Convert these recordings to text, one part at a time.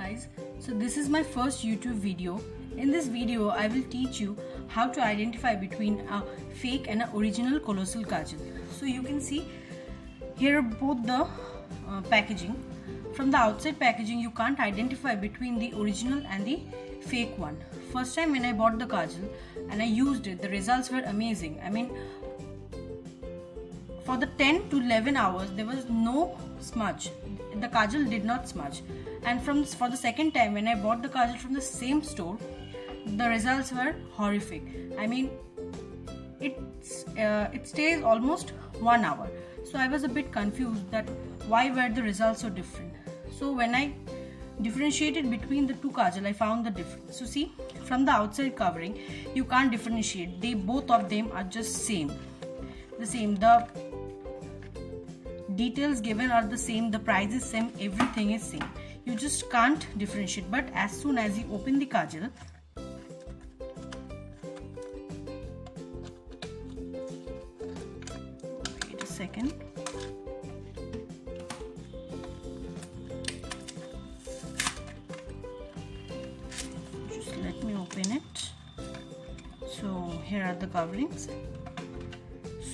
guys, so this is my first YouTube video. In this video I will teach you how to identify between a fake and an original colossal kajal. So you can see here both the packaging. From the outside packaging you can't identify between the original and the fake one. First time when I bought the kajal and I used it, the results were amazing. I mean, for the 10 to 11 hours there was no smudge. The kajal did not smudge. And for the second time when I bought the kajal from the same store, the results were horrific. I mean, it stays almost 1 hour. So I was a bit confused that why were the results so different. So when I differentiated between the two kajal, I found the difference. So see, from the outside covering you can't differentiate. Both of them are just the same. The details given are the same, the price is same, everything is same. You just can't differentiate. But as soon as you open the kajal, wait a second. Just let me open it. So here are the coverings.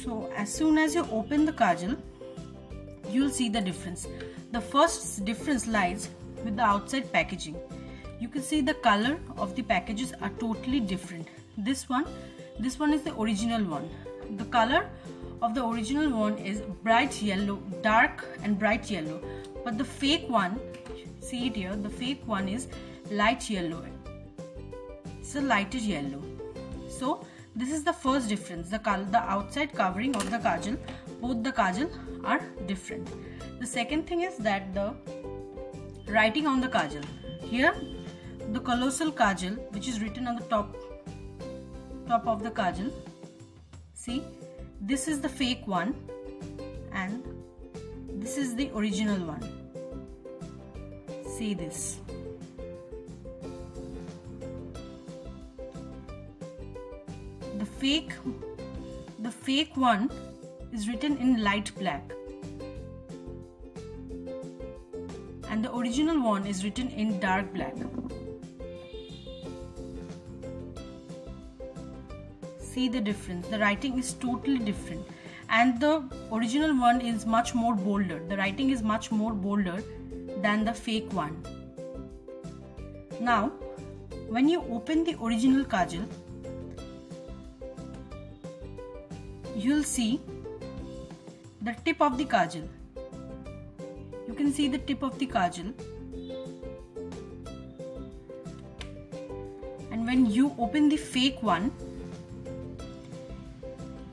So as soon as you open the kajal, you'll see the difference. The first difference lies with the outside packaging. You can see the color of the packages are totally different. This one is the original one. The color of the original one is bright yellow, dark and bright yellow. But the fake one, see it here, the fake one is light yellow. It's a lighter yellow. So this is the first difference. The outside covering of the kajal, both the kajal are different. The second thing is that the writing on the kajal. Here the colossal kajal, which is written on the top of the kajal. See, this is the fake one and this is the original one. See this. The fake one is written in light black and the original one is written in dark black. See the difference. The writing is totally different and the original one is much more bolder. The writing is much more bolder than the fake one. Now when you open the original kajal, you'll see the tip of the kajal. You can see the tip of the kajal, and when you open the fake one,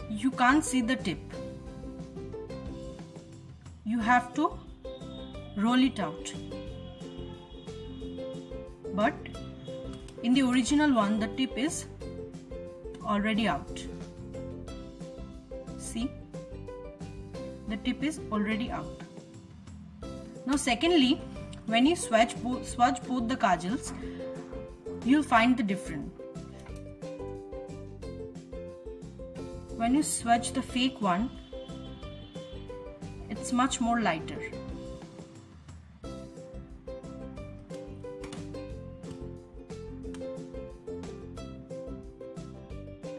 you can't see the tip. You have to roll it out. But in the original one, the tip is already out. See, the tip is already out. Now secondly, when you swatch both the kajals, you'll find the difference. When you swatch the fake one, it's much more lighter.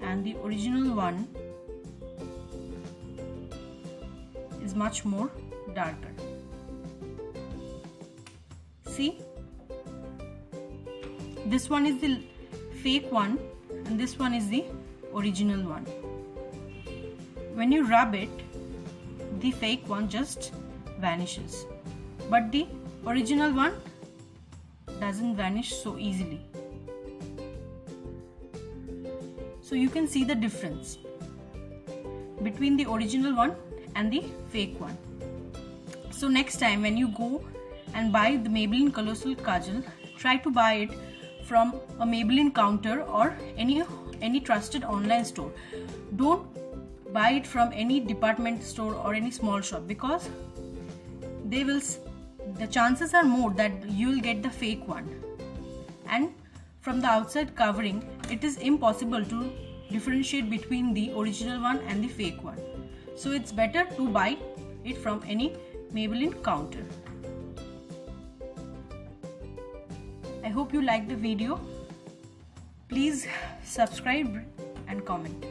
And the original one is much more darker. See, this one is the fake one and this one is the original one. When you rub it, the fake one just vanishes, but the original one doesn't vanish so easily. So you can see the difference between the original one and the fake one. So next time when you go and buy the Maybelline Colossal Kajal, try to buy it from a Maybelline counter or any trusted online store. Don't buy it from any department store or any small shop, because the chances are more that you will get the fake one, and from the outside covering it is impossible to differentiate between the original one and the fake one. So it's better to buy it from any Maybelline counter. I hope you liked the video. Please subscribe and comment.